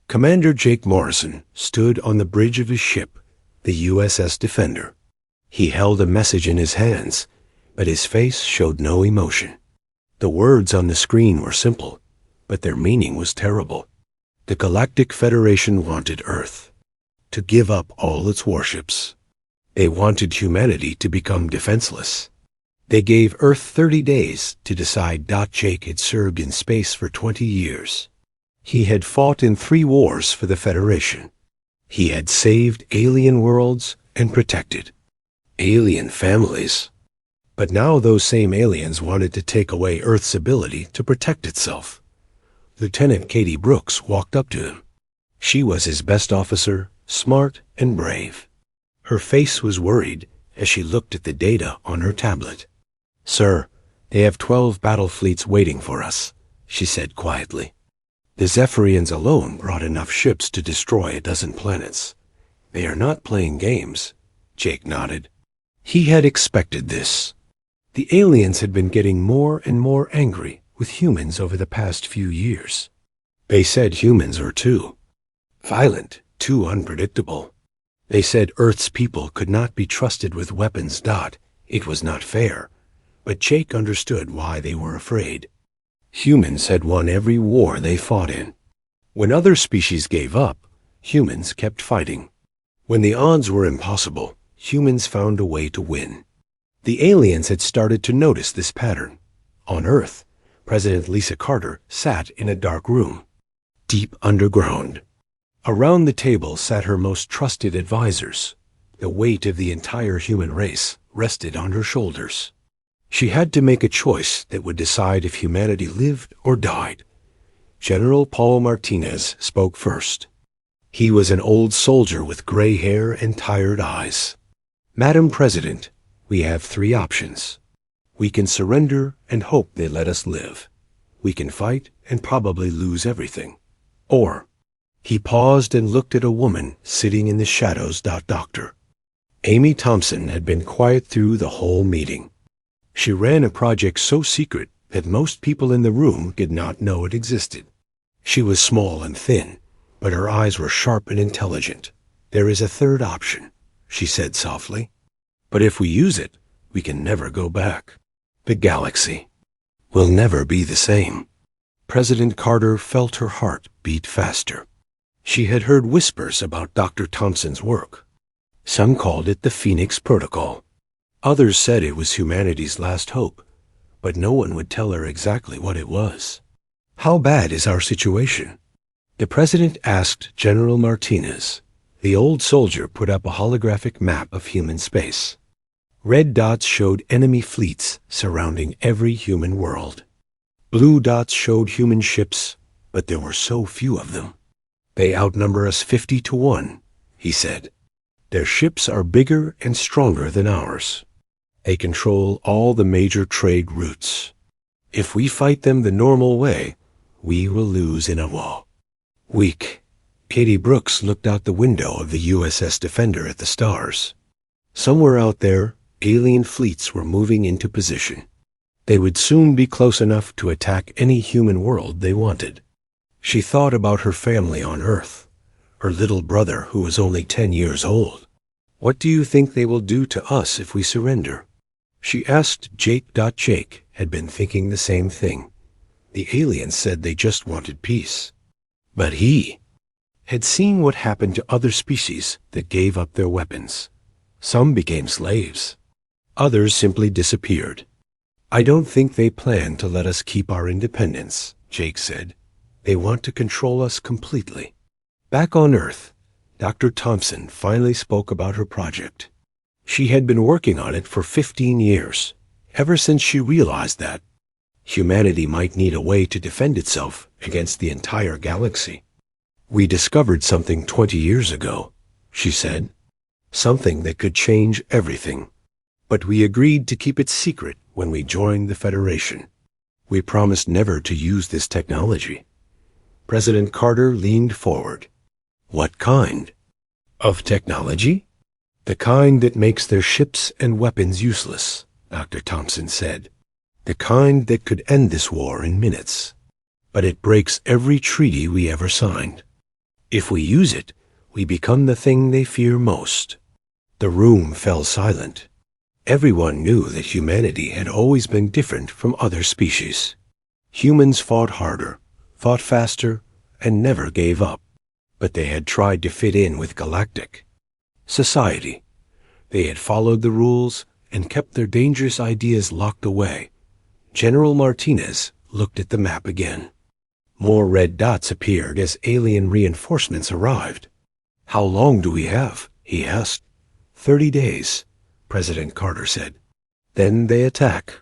Commander Jake Morrison stood on the bridge of his ship, the USS Defender. He held a message in his hands, but his face showed no emotion. The words on the screen were simple, but their meaning was terrible. The Galactic Federation wanted Earth to give up all its warships. They wanted humanity to become defenseless. They gave Earth 30 days to decide. Jake had served in space for 20 years. He had fought in 3 wars for the Federation. He had saved alien worlds and protected alien families. But now those same aliens wanted to take away Earth's ability to protect itself. Lieutenant Katie Brooks walked up to him. She was his best officer, smart and brave. Her face was worried as she looked at the data on her tablet. "Sir, they have 12 battle fleets waiting for us," she said quietly. "The Zephyrians alone brought enough ships to destroy a dozen planets. They are not playing games." Jake nodded. He had expected this. The aliens had been getting more and more angry with humans over the past few years. They said humans are too violent, too unpredictable. They said Earth's people could not be trusted with weapons. It was not fair, but Jake understood why they were afraid. Humans had won every war they fought in. When other species gave up, humans kept fighting. When the odds were impossible, humans found a way to win. The aliens had started to notice this pattern. On Earth, President Lisa Carter sat in a dark room, deep underground. Around the table sat her most trusted advisors. The weight of the entire human race rested on her shoulders. She had to make a choice that would decide if humanity lived or died. General Paul Martinez spoke first. He was an old soldier with gray hair and tired eyes. "Madam President, we have 3 options. We can surrender and hope they let us live. We can fight and probably lose everything. Or..." He paused and looked at a woman sitting in the shadows. Dr. Amy Thompson had been quiet through the whole meeting. She ran a project so secret that most people in the room did not know it existed. She was small and thin, but her eyes were sharp and intelligent. "There is a 3rd option," she said softly. "But if we use it, we can never go back. The galaxy will never be the same." President Carter felt her heart beat faster. She had heard whispers about Dr. Thompson's work. Some called it the Phoenix Protocol. Others said it was humanity's last hope, but no one would tell her exactly what it was. "How bad is our situation?" The president asked General Martinez. The old soldier put up a holographic map of human space. Red dots showed enemy fleets surrounding every human world. Blue dots showed human ships, but there were so few of them. "They outnumber us 50 to 1, he said. "Their ships are bigger and stronger than ours. They control all the major trade routes. If we fight them the normal way, we will lose in a war." Weak. Katie Brooks looked out the window of the USS Defender at the stars. Somewhere out there, alien fleets were moving into position. They would soon be close enough to attack any human world they wanted. She thought about her family on Earth, her little brother who was only 10 years old. "What do you think they will do to us if we surrender?" She asked Jake. Jake had been thinking the same thing. The aliens said they just wanted peace. But he had seen what happened to other species that gave up their weapons. Some became slaves. Others simply disappeared. "I don't think they plan to let us keep our independence," Jake said. "They want to control us completely." Back on Earth, Dr. Thompson finally spoke about her project. She had been working on it for 15 years, ever since she realized that humanity might need a way to defend itself against the entire galaxy. "We discovered something 20 years ago," she said. "Something that could change everything. But we agreed to keep it secret when we joined the Federation. We promised never to use this technology." President Carter leaned forward. "What kind of technology?" "The kind that makes their ships and weapons useless," Dr. Thompson said. "The kind that could end this war in minutes. But it breaks every treaty we ever signed." If we use it, we become the thing they fear most. The room fell silent. Everyone knew that humanity had always been different from other species. Humans fought harder, fought faster, and never gave up. But they had tried to fit in with galactic society. They had followed the rules and kept their dangerous ideas locked away. General Martinez looked at the map again. More red dots appeared as alien reinforcements arrived. "How long do we have?" he asked. 30 days, President Carter said. Then they attack.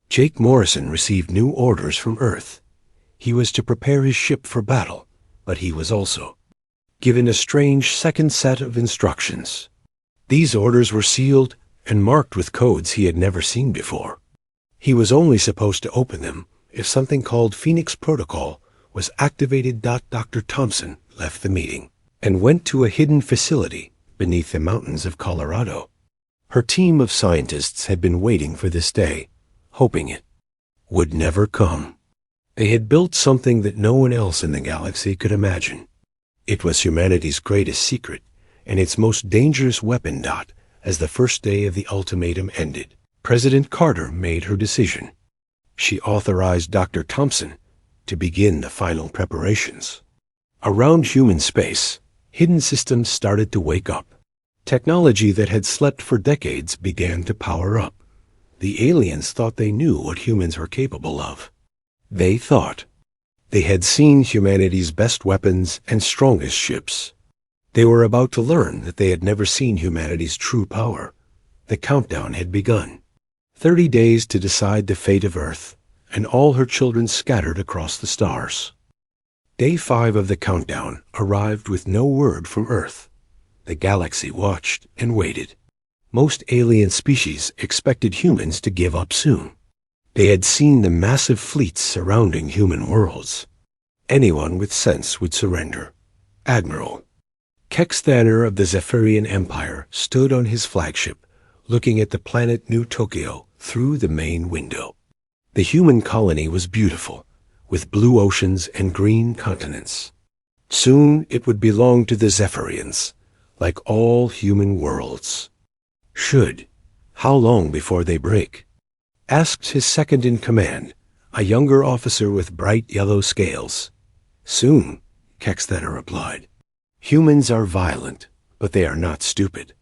Jake Morrison received new orders from Earth. He was to prepare his ship for battle, but he was also given a strange second set of instructions. These orders were sealed and marked with codes he had never seen before. He was only supposed to open them if something called Phoenix Protocol was activated. Dr. Thompson left the meeting and went to a hidden facility beneath the mountains of Colorado. Her team of scientists had been waiting for this day, hoping it would never come. They had built something that no one else in the galaxy could imagine. It was humanity's greatest secret and its most dangerous weapon. As the first day of the ultimatum ended, President Carter made her decision. She authorized Dr. Thompson to begin the final preparations. Around human space, hidden systems started to wake up. Technology that had slept for decades began to power up. The aliens thought they knew what humans were capable of. They thought they had seen humanity's best weapons and strongest ships. They were about to learn that they had never seen humanity's true power. The countdown had begun. 30 days to decide the fate of Earth, and all her children scattered across the stars. Day 5 of the countdown arrived with no word from Earth. The galaxy watched and waited. Most alien species expected humans to give up soon. They had seen the massive fleets surrounding human worlds. Anyone with sense would surrender. Admiral Kex Thanner of the Zephyrian Empire stood on his flagship, looking at the planet New Tokyo through the main window. The human colony was beautiful, with blue oceans and green continents. Soon it would belong to the Zephyrians, like all human worlds. How long before they break? Asked his second-in-command, a younger officer with bright yellow scales. Soon, Kex Thanner replied. Humans are violent, but they are not stupid.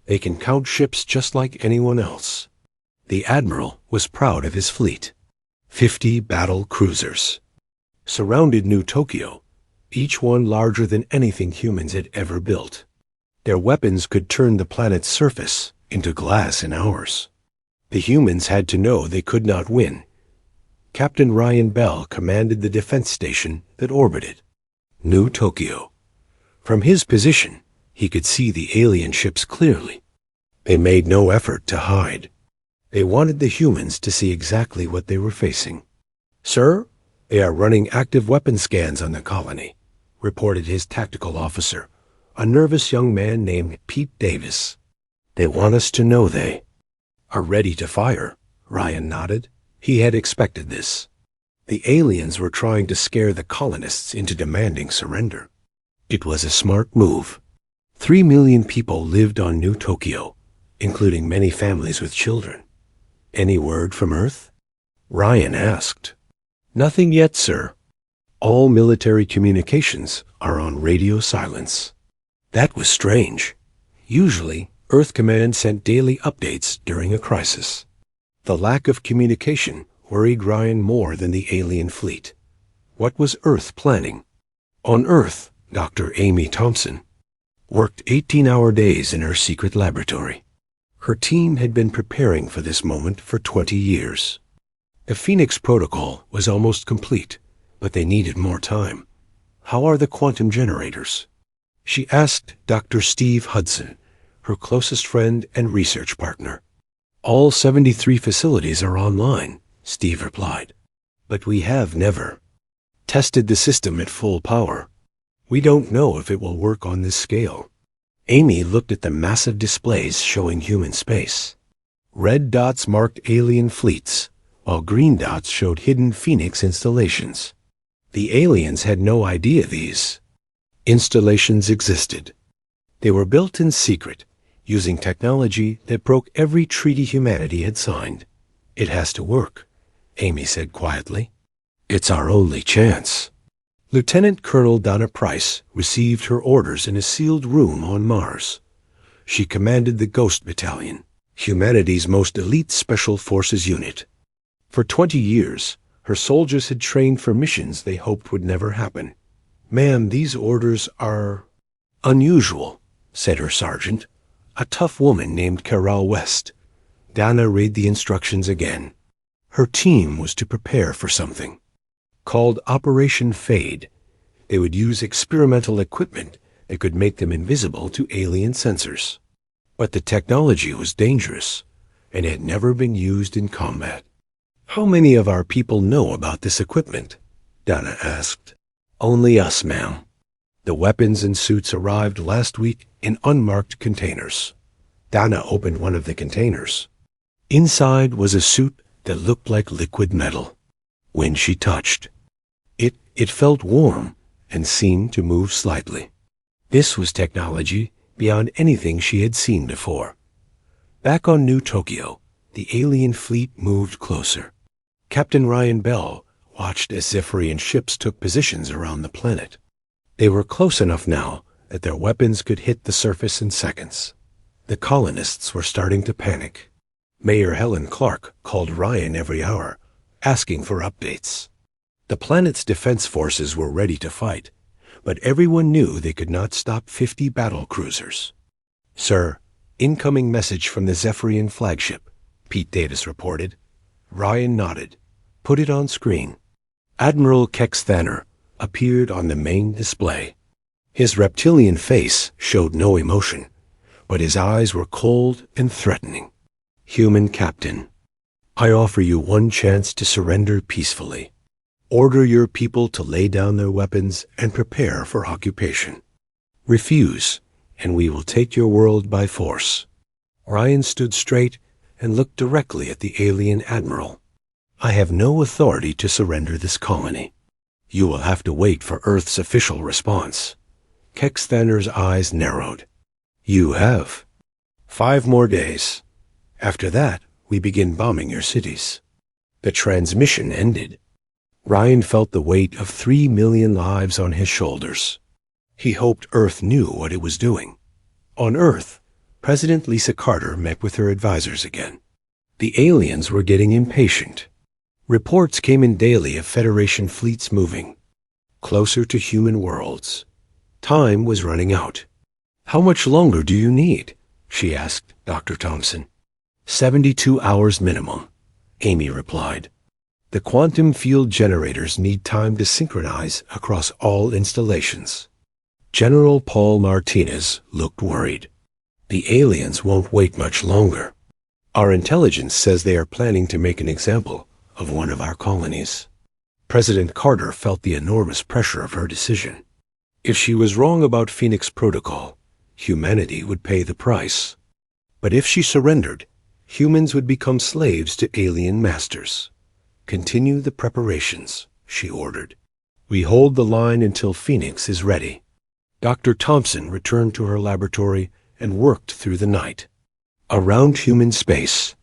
They can count ships just like anyone else. The admiral was proud of his fleet. 50 battle cruisers surrounded New Tokyo, each one larger than anything humans had ever built. Their weapons could turn the planet's surface into glass in hours. The humans had to know they could not win. Captain Ryan Bell commanded the defense station that orbited New Tokyo. From his position, he could see the alien ships clearly. They made no effort to hide. They wanted the humans to see exactly what they were facing. "Sir, they are running active weapon scans on the colony," reported his tactical officer, a nervous young man named Pete Davis. "They want us to know they are ready to fire," Ryan nodded. He had expected this. The aliens were trying to scare the colonists into demanding surrender. It was a smart move. 3 million people lived on New Tokyo, including many families with children. "Any word from Earth?" Ryan asked. "Nothing yet, sir. All military communications are on radio silence." That was strange. Usually, Earth Command sent daily updates during a crisis. The lack of communication worried Ryan more than the alien fleet. What was Earth planning? On Earth, Dr. Amy Thompson worked 18-hour days in her secret laboratory. Her team had been preparing for this moment for 20 years. The Phoenix Protocol was almost complete, but they needed more time. "How are the quantum generators?" She asked Dr. Steve Hudson, her closest friend and research partner. "All 73 facilities are online," Steve replied. "But we have never tested the system at full power. We don't know if it will work on this scale." Amy looked at the massive displays showing human space. Red dots marked alien fleets, while green dots showed hidden Phoenix installations. The aliens had no idea these Installations existed. They were built in secret, using technology that broke every treaty humanity had signed. It has to work, Amy said quietly. It's our only chance. Lieutenant Colonel Donna Price received her orders in a sealed room on Mars. She commanded the Ghost Battalion, humanity's most elite special forces unit. For 20 years, her soldiers had trained for missions they hoped would never happen. Ma'am, these orders are unusual, said her sergeant, a tough woman named Carol West. Donna read the instructions again. Her team was to prepare for something called Operation Fade. They would use experimental equipment that could make them invisible to alien sensors. But the technology was dangerous and had never been used in combat. How many of our people know about this equipment? Donna asked. Only us, ma'am. The weapons and suits arrived last week in unmarked containers. Donna opened one of the containers. Inside was a suit that looked like liquid metal. When she touched it felt warm and seemed to move slightly. This was technology beyond anything she had seen before. Back on New Tokyo, the alien fleet moved closer. Captain Ryan Bell watched as Zephyrian ships took positions around the planet. They were close enough now that their weapons could hit the surface in seconds. The colonists were starting to panic. Mayor Helen Clark called Ryan every hour, asking for updates. The planet's defense forces were ready to fight, but everyone knew they could not stop 50 battle cruisers. Sir, incoming message from the Zephyrian flagship, Pete Davis reported. Ryan nodded. Put it on screen. Admiral Kex Thanner appeared on the main display. His reptilian face showed no emotion, but his eyes were cold and threatening. Human Captain, I offer you one chance to surrender peacefully. Order your people to lay down their weapons and prepare for occupation. Refuse, and we will take your world by force. Ryan stood straight and looked directly at the alien admiral. I have no authority to surrender this colony. You will have to wait for Earth's official response. Kex Thanner's eyes narrowed. You have 5 more days. After that, we begin bombing your cities. The transmission ended. Ryan felt the weight of 3 million lives on his shoulders. He hoped Earth knew what it was doing. On Earth, President Lisa Carter met with her advisors again. The aliens were getting impatient. Reports came in daily of Federation fleets moving closer to human worlds. Time was running out. How much longer do you need? She asked Dr. Thompson. 72 hours minimum, Amy replied. The quantum field generators need time to synchronize across all installations. General Paul Martinez looked worried. The aliens won't wait much longer. Our intelligence says they are planning to make an example of one of our colonies. President Carter felt the enormous pressure of her decision. If she was wrong about Phoenix Protocol, humanity would pay the price. But if she surrendered, humans would become slaves to alien masters. Continue the preparations, she ordered. We hold the line until Phoenix is ready. Dr. Thompson returned to her laboratory and worked through the night. Around human space,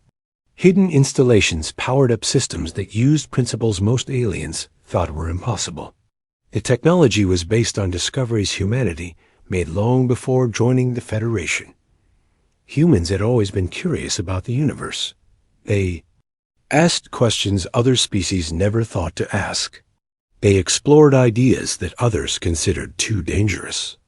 hidden installations powered up systems that used principles most aliens thought were impossible. The technology was based on discoveries humanity made long before joining the Federation. Humans had always been curious about the universe. They asked questions other species never thought to ask. They explored ideas that others considered too dangerous.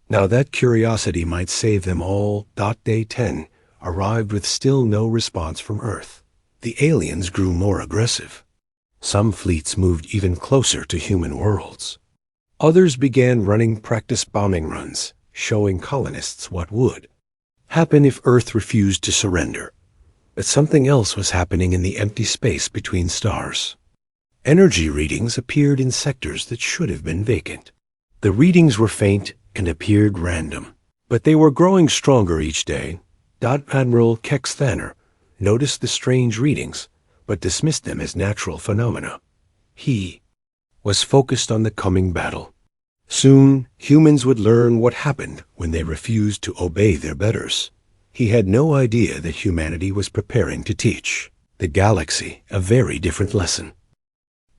Now that curiosity might save them all. Day 10 arrived with still no response from Earth. The aliens grew more aggressive. Some fleets moved even closer to human worlds. Others began running practice bombing runs, showing colonists what would happen if Earth refused to surrender. But something else was happening in the empty space between stars. Energy readings appeared in sectors that should have been vacant. The readings were faint and appeared random, but they were growing stronger each day. Admiral Kex Thanner noticed the strange readings, but dismissed them as natural phenomena. He was focused on the coming battle. Soon, humans would learn what happened when they refused to obey their betters. He had no idea that humanity was preparing to teach the galaxy a very different lesson.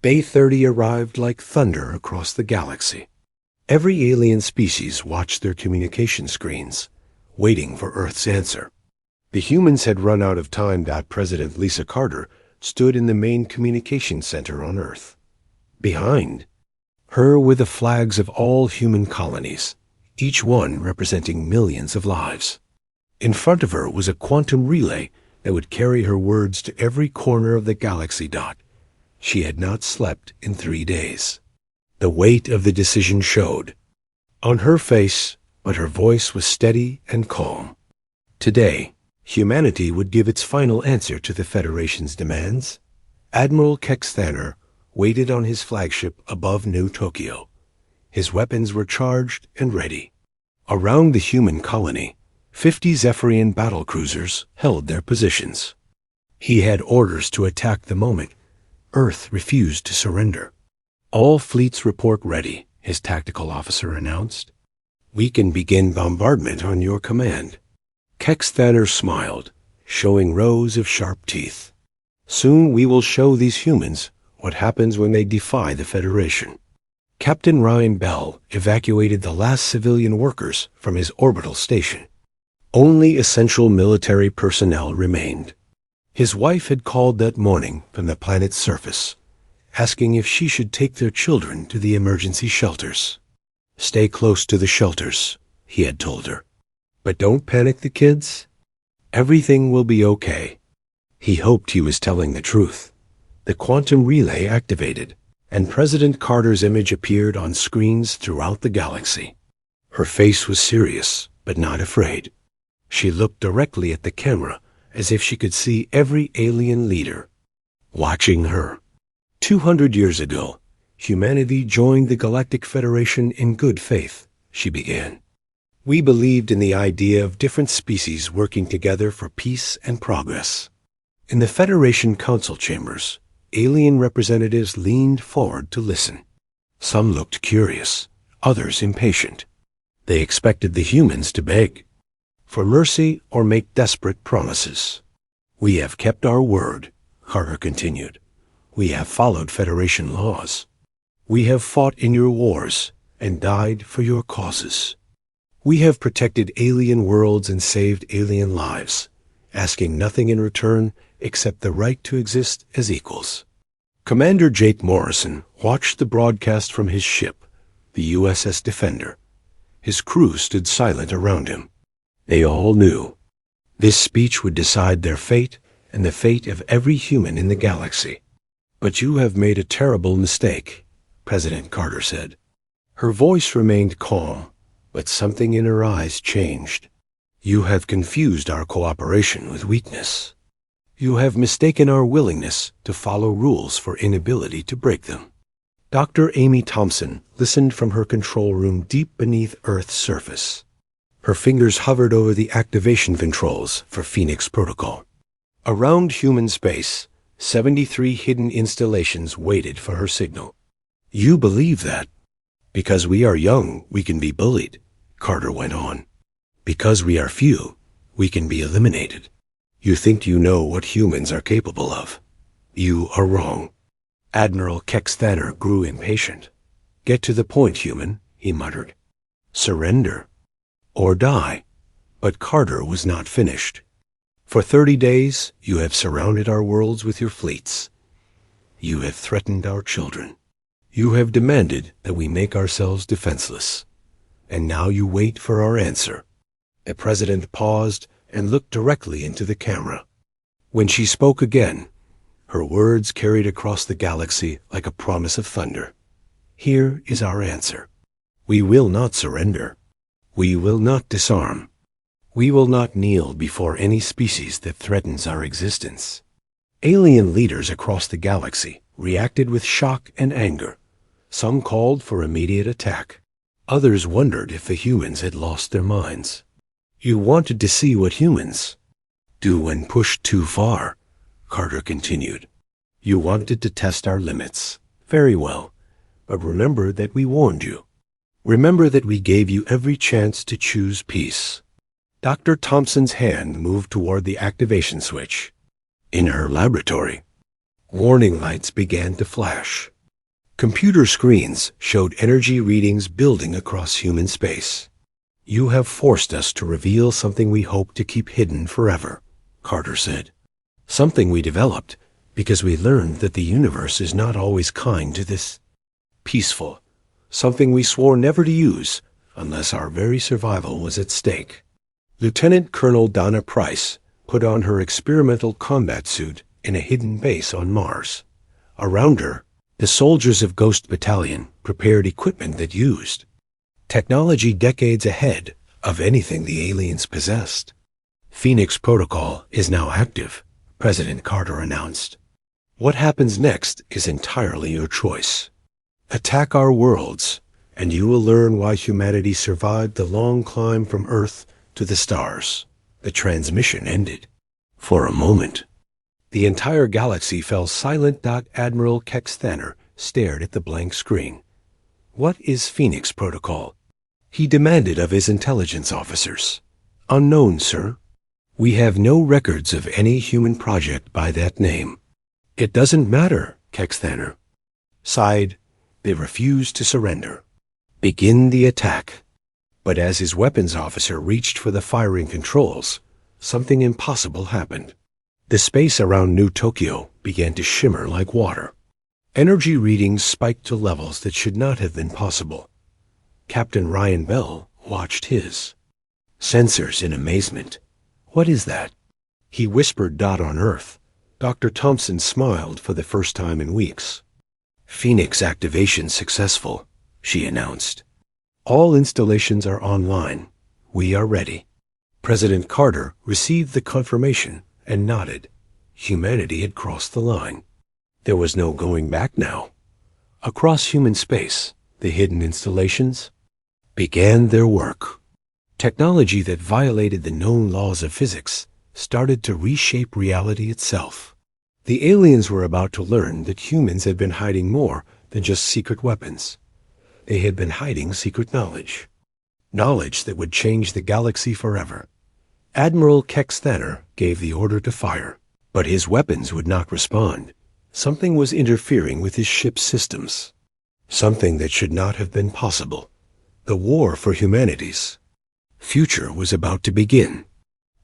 Bay 30 arrived like thunder across the galaxy. Every alien species watched their communication screens, waiting for Earth's answer. The humans had run out of time. President Lisa Carter stood in the main communication center on Earth. Behind her were the flags of all human colonies, each one representing millions of lives. In front of her was a quantum relay that would carry her words to every corner of the galaxy. She had not slept in 3 days. The weight of the decision showed on her face, but her voice was steady and calm. Today, humanity would give its final answer to the Federation's demands. Admiral Kexthaner waited on his flagship above New Tokyo. His weapons were charged and ready. Around the human colony, 50 Zephyrian battlecruisers held their positions. He had orders to attack the moment Earth refused to surrender. All fleets report ready, his tactical officer announced. We can begin bombardment on your command. Kexthaner smiled, showing rows of sharp teeth. Soon we will show these humans what happens when they defy the Federation. Captain Ryan Bell evacuated the last civilian workers from his orbital station. Only essential military personnel remained. His wife had called that morning from the planet's surface, asking if she should take their children to the emergency shelters. Stay close to the shelters, he had told her. But don't panic the kids. Everything will be okay. He hoped he was telling the truth. The quantum relay activated, and President Carter's image appeared on screens throughout the galaxy. Her face was serious, but not afraid. She looked directly at the camera as if she could see every alien leader watching her. 200 years ago, humanity joined the Galactic Federation in good faith, she began. We believed in the idea of different species working together for peace and progress. In the Federation Council chambers, alien representatives leaned forward to listen. Some looked curious, others impatient. They expected the humans to beg for mercy or make desperate promises. We have kept our word, Carter continued. We have followed Federation laws. We have fought in your wars and died for your causes. We have protected alien worlds and saved alien lives, asking nothing in return except the right to exist as equals. Commander Jake Morrison watched the broadcast from his ship, the USS Defender. His crew stood silent around him. They all knew this speech would decide their fate and the fate of every human in the galaxy. But you have made a terrible mistake, President Carter said. Her voice remained calm, but something in her eyes changed. You have confused our cooperation with weakness. You have mistaken our willingness to follow rules for inability to break them. Dr. Amy Thompson listened from her control room deep beneath Earth's surface. Her fingers hovered over the activation controls for Phoenix Protocol. Around human space, 73 hidden installations waited for her signal. You believe that? Because we are young, we can be bullied, Carter went on. Because we are few, we can be eliminated. You think you know what humans are capable of. You are wrong. Admiral Kexthaner grew impatient. Get to the point, human, he muttered. Surrender. Or die. But Carter was not finished. For 30 days, you have surrounded our worlds with your fleets. You have threatened our children. You have demanded that we make ourselves defenseless. And now you wait for our answer. The president paused and looked directly into the camera. When she spoke again, her words carried across the galaxy like a promise of thunder. Here is our answer. We will not surrender. We will not disarm. We will not kneel before any species that threatens our existence. Alien leaders across the galaxy reacted with shock and anger. Some called for immediate attack. Others wondered if the humans had lost their minds. You wanted to see what humans do when pushed too far, Carter continued. You wanted to test our limits. Very well, but remember that we warned you. Remember that we gave you every chance to choose peace. Dr. Thompson's hand moved toward the activation switch. In her laboratory, warning lights began to flash. Computer screens showed energy readings building across human space. You have forced us to reveal something we hope to keep hidden forever, Carter said. Something we developed because we learned that the universe is not always kind to this peaceful. Something we swore never to use unless our very survival was at stake. Lieutenant Colonel Donna Price put on her experimental combat suit in a hidden base on Mars. Around her, the soldiers of Ghost Battalion prepared equipment that used technology decades ahead of anything the aliens possessed. Phoenix Protocol is now active, President Carter announced. What happens next is entirely your choice. Attack our worlds, and you will learn why humanity survived the long climb from Earth to the stars. The transmission ended. For a moment, the entire galaxy fell silent. Admiral Kexthaner stared at the blank screen. What is Phoenix Protocol? He demanded of his intelligence officers. Unknown, sir. We have no records of any human project by that name. It doesn't matter, Kexthaner sighed. They refused to surrender. Begin the attack. But as his weapons officer reached for the firing controls, something impossible happened. The space around New Tokyo began to shimmer like water. Energy readings spiked to levels that should not have been possible. Captain Ryan Bell watched his sensors in amazement. What is that? He whispered. On Earth, Dr. Thompson smiled for the first time in weeks. Phoenix activation successful, she announced. All installations are online. We are ready. President Carter received the confirmation and nodded. Humanity had crossed the line. There was no going back now. Across human space, the hidden installations began their work. Technology that violated the known laws of physics started to reshape reality itself. The aliens were about to learn that humans had been hiding more than just secret weapons. They had been hiding secret knowledge. Knowledge that would change the galaxy forever. Admiral Kexthaner gave the order to fire, but his weapons would not respond. Something was interfering with his ship's systems. Something that should not have been possible. The war for humanity's future was about to begin,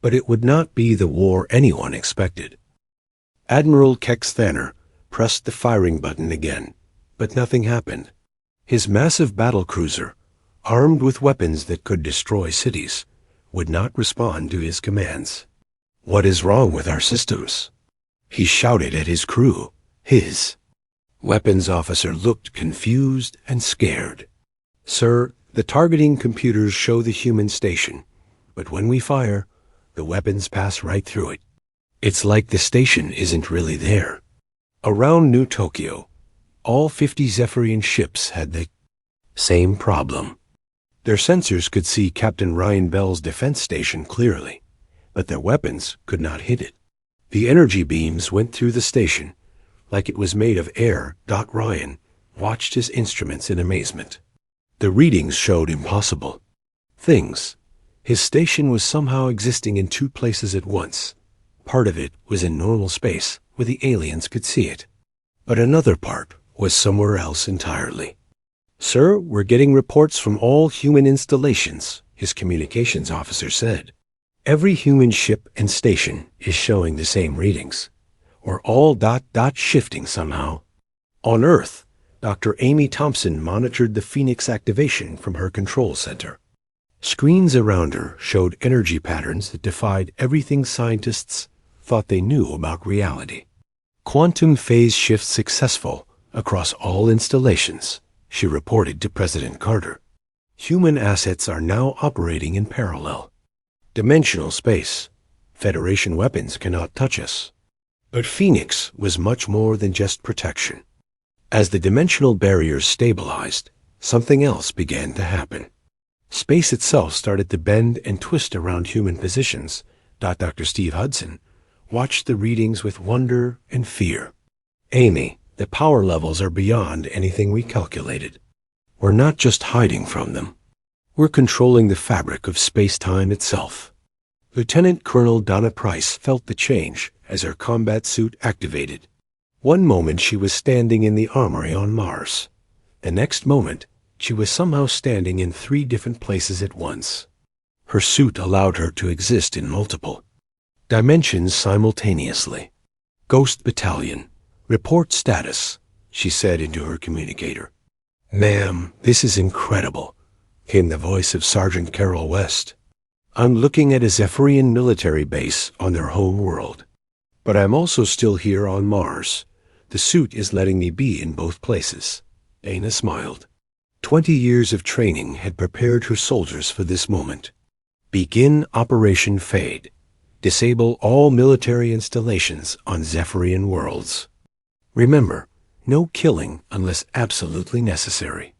but it would not be the war anyone expected. Admiral Kexthaner pressed the firing button again, but nothing happened. His massive battlecruiser, armed with weapons that could destroy cities, would not respond to his commands. What is wrong with our systems? He shouted at his crew. His weapons officer looked confused and scared. Sir, the targeting computers show the human station, but when we fire, the weapons pass right through it. It's like the station isn't really there. Around New Tokyo, all 50 Zephyrian ships had the same problem. Their sensors could see Captain Ryan Bell's defense station clearly, but their weapons could not hit it. The energy beams went through the station like it was made of air. Ryan watched his instruments in amazement. The readings showed impossible things. His station was somehow existing in two places at once. Part of it was in normal space where the aliens could see it, but another part was somewhere else entirely. Sir, we're getting reports from all human installations, his communications officer said. Every human ship and station is showing the same readings. We're all shifting somehow. On Earth, Dr. Amy Thompson monitored the Phoenix activation from her control center. Screens around her showed energy patterns that defied everything scientists thought they knew about reality. Quantum phase shift successful across all installations, she reported to President Carter. Human assets are now operating in parallel. Dimensional space. Federation weapons cannot touch us. But Phoenix was much more than just protection. As the dimensional barriers stabilized, something else began to happen. Space itself started to bend and twist around human positions. Dr. Steve Hudson watched the readings with wonder and fear. Amy, the power levels are beyond anything we calculated. We're not just hiding from them. We're controlling the fabric of space-time itself. Lieutenant Colonel Donna Price felt the change as her combat suit activated. One moment she was standing in the armory on Mars. The next moment, she was somehow standing in 3 different places at once. Her suit allowed her to exist in multiple dimensions simultaneously. "Ghost Battalion, report status," she said into her communicator. "Ma'am, this is incredible," came the voice of Sergeant Carol West. "I'm looking at a Zephyrian military base on their home world. But I'm also still here on Mars. The suit is letting me be in both places." Dana smiled. 20 years of training had prepared her soldiers for this moment. Begin Operation Fade. Disable all military installations on Zephyrian worlds. Remember, no killing unless absolutely necessary.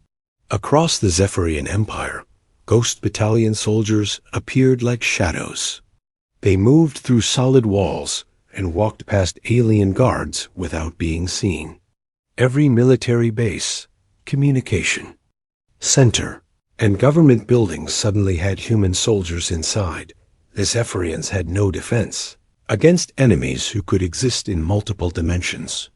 Across the Zephyrian Empire, Ghost Battalion soldiers appeared like shadows. They moved through solid walls and walked past alien guards without being seen. Every military base, communication center, and government buildings suddenly had human soldiers inside. The Zephyrians had no defense against enemies who could exist in multiple dimensions.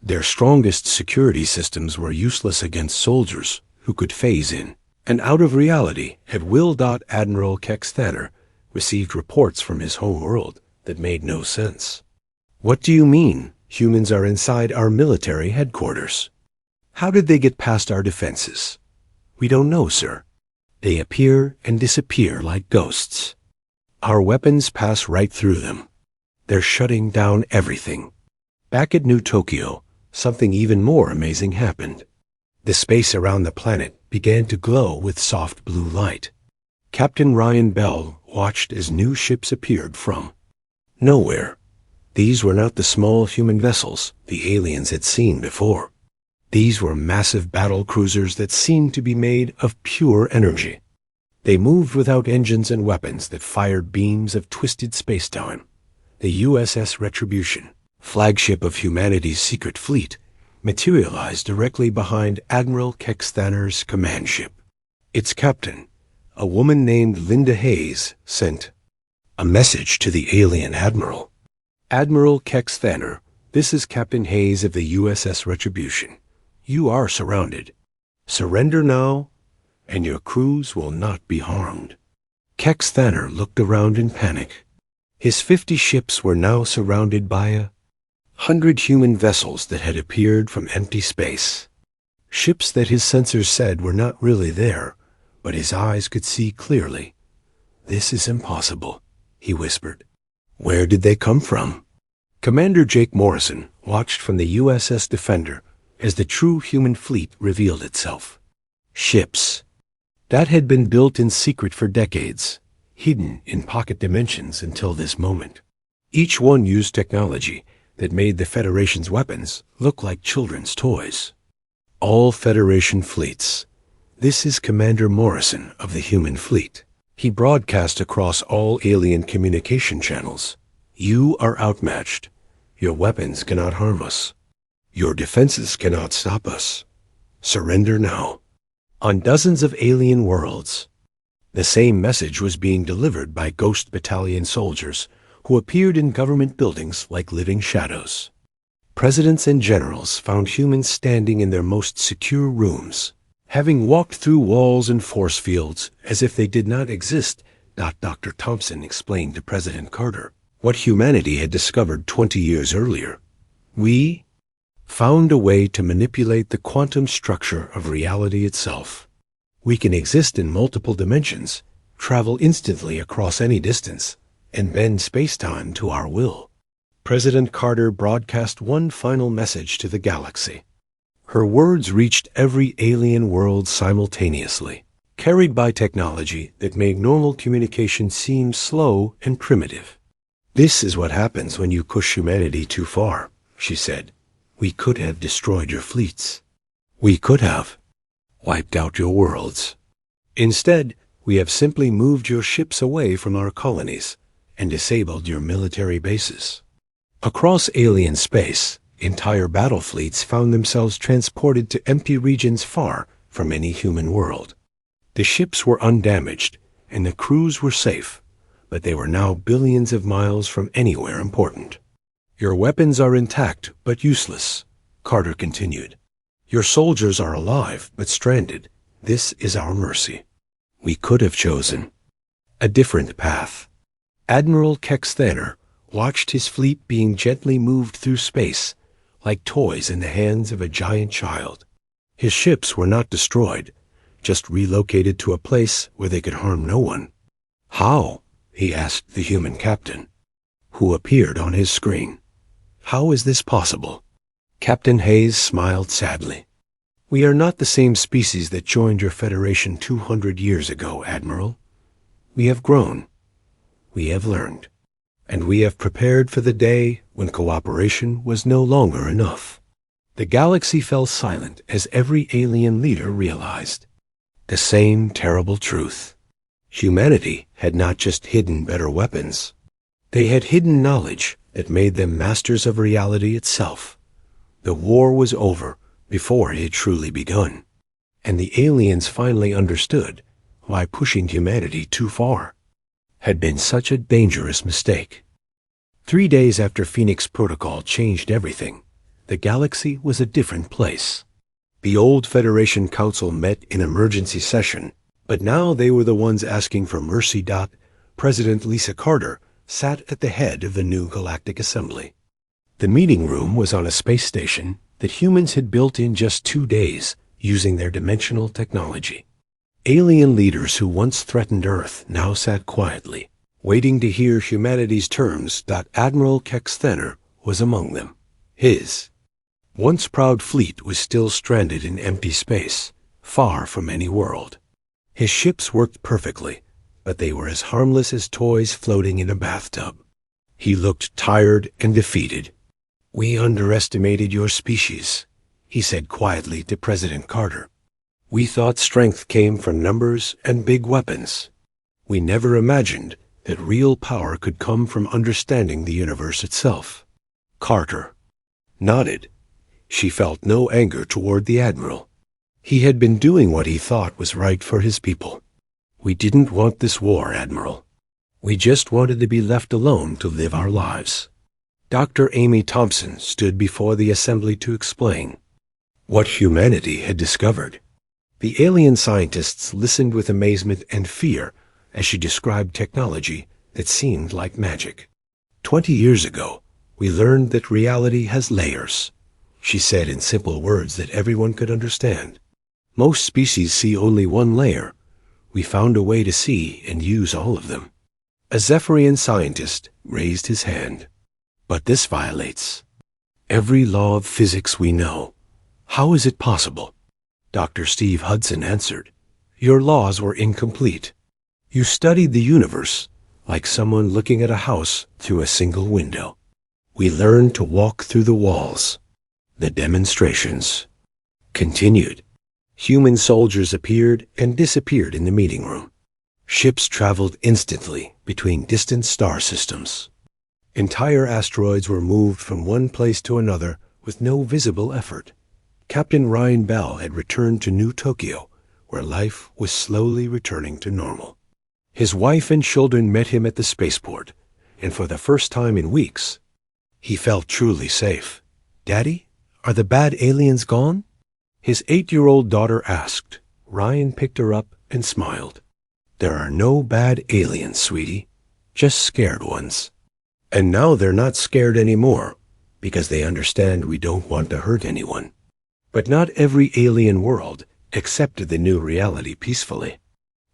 Their strongest security systems were useless against soldiers who could phase in and out of reality. Had Will. Admiral Kex Thanner received reports from his home world that made no sense. "What do you mean humans are inside our military headquarters? How did they get past our defenses?" "We don't know, sir. They appear and disappear like ghosts. Our weapons pass right through them. They're shutting down everything." Back at New Tokyo, something even more amazing happened. The space around the planet began to glow with soft blue light. Captain Ryan Bell watched as new ships appeared from nowhere. These were not the small human vessels the aliens had seen before. These were massive battle cruisers that seemed to be made of pure energy. They moved without engines and weapons that fired beams of twisted spacetime. The USS Retribution, flagship of humanity's secret fleet, materialized directly behind Admiral Kex Thanner's command ship. Its captain, a woman named Linda Hayes, sent a message to the alien admiral. "Admiral Kex Thanner, this is Captain Hayes of the USS Retribution. You are surrounded. Surrender now, and your crews will not be harmed." Kex Thanner looked around in panic. His 50 ships were now surrounded by 100 human vessels that had appeared from empty space. Ships that his sensors said were not really there, but his eyes could see clearly. "This is impossible," he whispered. "Where did they come from?" Commander Jake Morrison watched from the USS Defender as the true human fleet revealed itself. Ships that had been built in secret for decades, hidden in pocket dimensions until this moment. Each one used technology that made the Federation's weapons look like children's toys. All Federation fleets. This is Commander Morrison of the human fleet. He broadcast across all alien communication channels. "You are outmatched. Your weapons cannot harm us. Your defenses cannot stop us. Surrender now." On dozens of alien worlds, the same message was being delivered by Ghost Battalion soldiers who appeared in government buildings like living shadows. Presidents and generals found humans standing in their most secure rooms, having walked through walls and force fields as if they did not exist. Dr. Thompson explained to President Carter what humanity had discovered 20 years earlier. "We found a way to manipulate the quantum structure of reality itself. We can exist in multiple dimensions, travel instantly across any distance, and bend space-time to our will." President Carter broadcast one final message to the galaxy. Her words reached every alien world simultaneously, carried by technology that made normal communication seem slow and primitive. "This is what happens when you push humanity too far," she said. "We could have destroyed your fleets. We could have wiped out your worlds. Instead, we have simply moved your ships away from our colonies and disabled your military bases." Across alien space, entire battle fleets found themselves transported to empty regions far from any human world. The ships were undamaged, and the crews were safe, but they were now billions of miles from anywhere important. "Your weapons are intact, but useless," Carter continued. "Your soldiers are alive, but stranded. This is our mercy. We could have chosen a different path." Admiral Kexthaner watched his fleet being gently moved through space, like toys in the hands of a giant child. His ships were not destroyed, just relocated to a place where they could harm no one. "How?" he asked the human captain, who appeared on his screen. "How is this possible?" Captain Hayes smiled sadly. "We are not the same species that joined your Federation 200 years ago, Admiral. We have grown. We have learned. And we have prepared for the day when cooperation was no longer enough." The galaxy fell silent as every alien leader realized the same terrible truth. Humanity had not just hidden better weapons. They had hidden knowledge that made them masters of reality itself. The war was over before it had truly begun, and the aliens finally understood why pushing humanity too far had been such a dangerous mistake. 3 days after Phoenix Protocol changed everything, the galaxy was a different place. The old Federation Council met in emergency session, but now they were the ones asking for mercy. President Lisa Carter sat at the head of the new Galactic Assembly. The meeting room was on a space station that humans had built in just 2 days using their dimensional technology. Alien leaders who once threatened Earth now sat quietly, waiting to hear humanity's terms. Admiral Kexthaner was among them. His once proud fleet was still stranded in empty space, far from any world. His ships worked perfectly, but they were as harmless as toys floating in a bathtub. He looked tired and defeated. "We underestimated your species," he said quietly to President Carter. "We thought strength came from numbers and big weapons. We never imagined that real power could come from understanding the universe itself." Carter nodded. She felt no anger toward the Admiral. He had been doing what he thought was right for his people. "We didn't want this war, Admiral. We just wanted to be left alone to live our lives." Dr. Amy Thompson stood before the assembly to explain what humanity had discovered. The alien scientists listened with amazement and fear as she described technology that seemed like magic. 20 years ago, we learned that reality has layers," she said in simple words that everyone could understand. "Most species see only one layer. We found a way to see and use all of them." A Zephyrian scientist raised his hand. "But this violates every law of physics we know. How is it possible?" Dr. Steve Hudson answered, "Your laws were incomplete. You studied the universe like someone looking at a house through a single window. We learned to walk through the walls." The demonstrations continued. Human soldiers appeared and disappeared in the meeting room. Ships traveled instantly between distant star systems. Entire asteroids were moved from one place to another with no visible effort. Captain Ryan Bell had returned to New Tokyo, where life was slowly returning to normal. His wife and children met him at the spaceport, and for the first time in weeks, he felt truly safe. "Daddy, are the bad aliens gone?" his 8-year-old daughter asked. Ryan picked her up and smiled. "There are no bad aliens, sweetie, just scared ones. And now they're not scared anymore, because they understand we don't want to hurt anyone." But not every alien world accepted the new reality peacefully.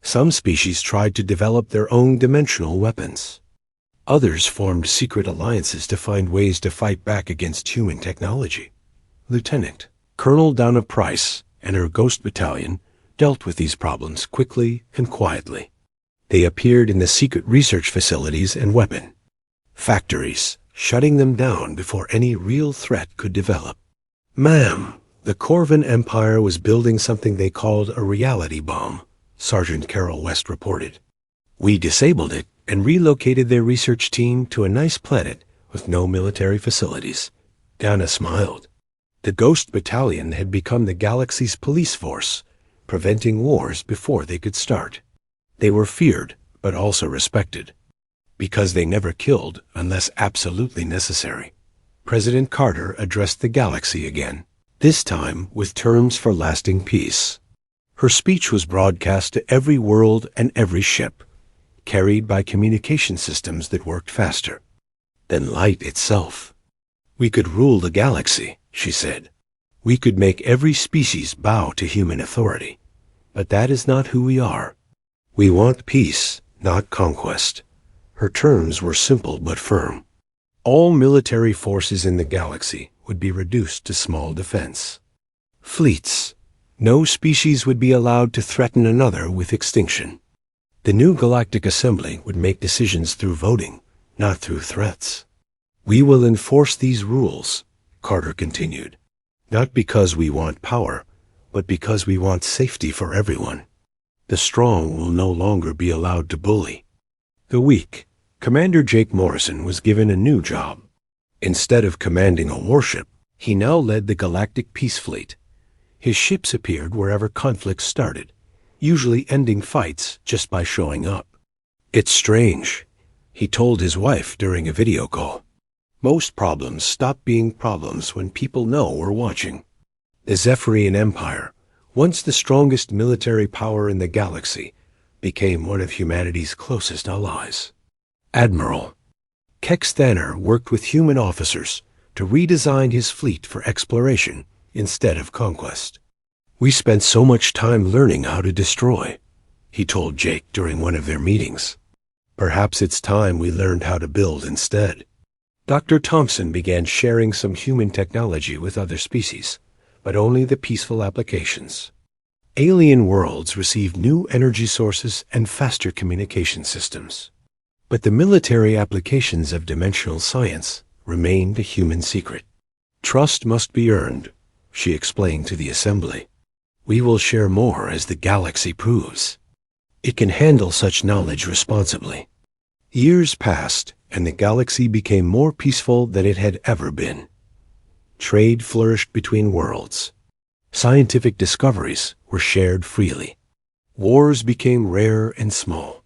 Some species tried to develop their own dimensional weapons. Others formed secret alliances to find ways to fight back against human technology. Lieutenant Colonel Donna Price and her Ghost Battalion dealt with these problems quickly and quietly. They appeared in the secret research facilities and weapon factories, shutting them down before any real threat could develop. "Ma'am, the Corvin Empire was building something they called a reality bomb," Sergeant Carol West reported. "We disabled it and relocated their research team to a nice planet with no military facilities." Donna smiled. The Ghost Battalion had become the galaxy's police force, preventing wars before they could start. They were feared, but also respected, because they never killed unless absolutely necessary. President Carter addressed the galaxy again, this time with terms for lasting peace. Her speech was broadcast to every world and every ship, carried by communication systems that worked faster than light itself. We could rule the galaxy, she said. We could make every species bow to human authority. But that is not who we are. We want peace, not conquest. Her terms were simple but firm. All military forces in the galaxy would be reduced to small defense fleets. No species would be allowed to threaten another with extinction. The new Galactic Assembly would make decisions through voting, not through threats. We will enforce these rules, Carter continued, not because we want power, but because we want safety for everyone. The strong will no longer be allowed to bully the weak. Commander Jake Morrison was given a new job. Instead of commanding a warship, he now led the Galactic Peace Fleet. His ships appeared wherever conflicts started, usually ending fights just by showing up. It's strange, he told his wife during a video call. Most problems stop being problems when people know we're watching. The Zephyrian Empire, once the strongest military power in the galaxy, became one of humanity's closest allies. Admiral Kex Thanner worked with human officers to redesign his fleet for exploration instead of conquest. We spent so much time learning how to destroy, he told Jake during one of their meetings. Perhaps it's time we learned how to build instead. Dr. Thompson began sharing some human technology with other species, but only the peaceful applications. Alien worlds received new energy sources and faster communication systems. But the military applications of dimensional science remained a human secret. Trust must be earned, she explained to the assembly. We will share more as the galaxy proves it can handle such knowledge responsibly. Years passed, and the galaxy became more peaceful than it had ever been. Trade flourished between worlds. Scientific discoveries were shared freely. Wars became rare and small.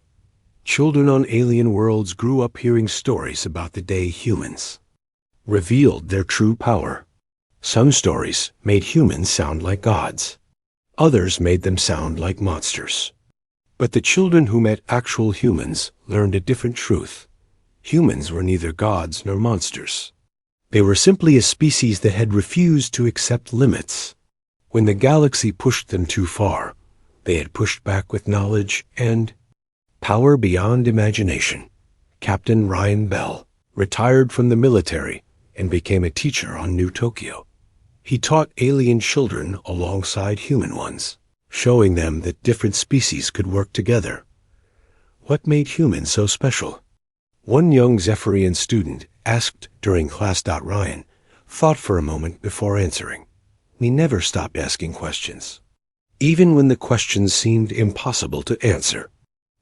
Children on alien worlds grew up hearing stories about the day humans revealed their true power. Some stories made humans sound like gods. Others made them sound like monsters. But the children who met actual humans learned a different truth. Humans were neither gods nor monsters. They were simply a species that had refused to accept limits. When the galaxy pushed them too far, they had pushed back with knowledge and power beyond imagination. Captain Ryan Bell retired from the military and became a teacher on New Tokyo. He taught alien children alongside human ones, showing them that different species could work together. What made humans so special? One young Zephyrian student asked during class. Ryan thought for a moment before answering. We never stopped asking questions, even when the questions seemed impossible to answer.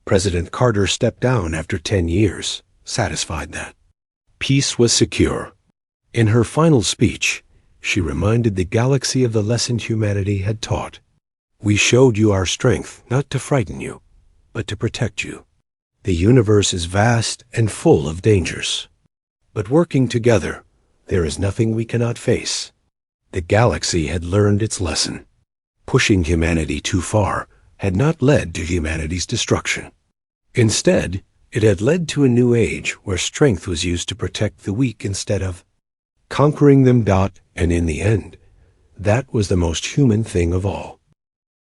President Carter stepped down after 10 years, satisfied that peace was secure. In her final speech, she reminded the galaxy of the lesson humanity had taught. We showed you our strength not to frighten you, but to protect you. The universe is vast and full of dangers. But working together, there is nothing we cannot face. The galaxy had learned its lesson. Pushing humanity too far had not led to humanity's destruction. Instead, it had led to a new age where strength was used to protect the weak instead of conquering them. And in the end, that was the most human thing of all.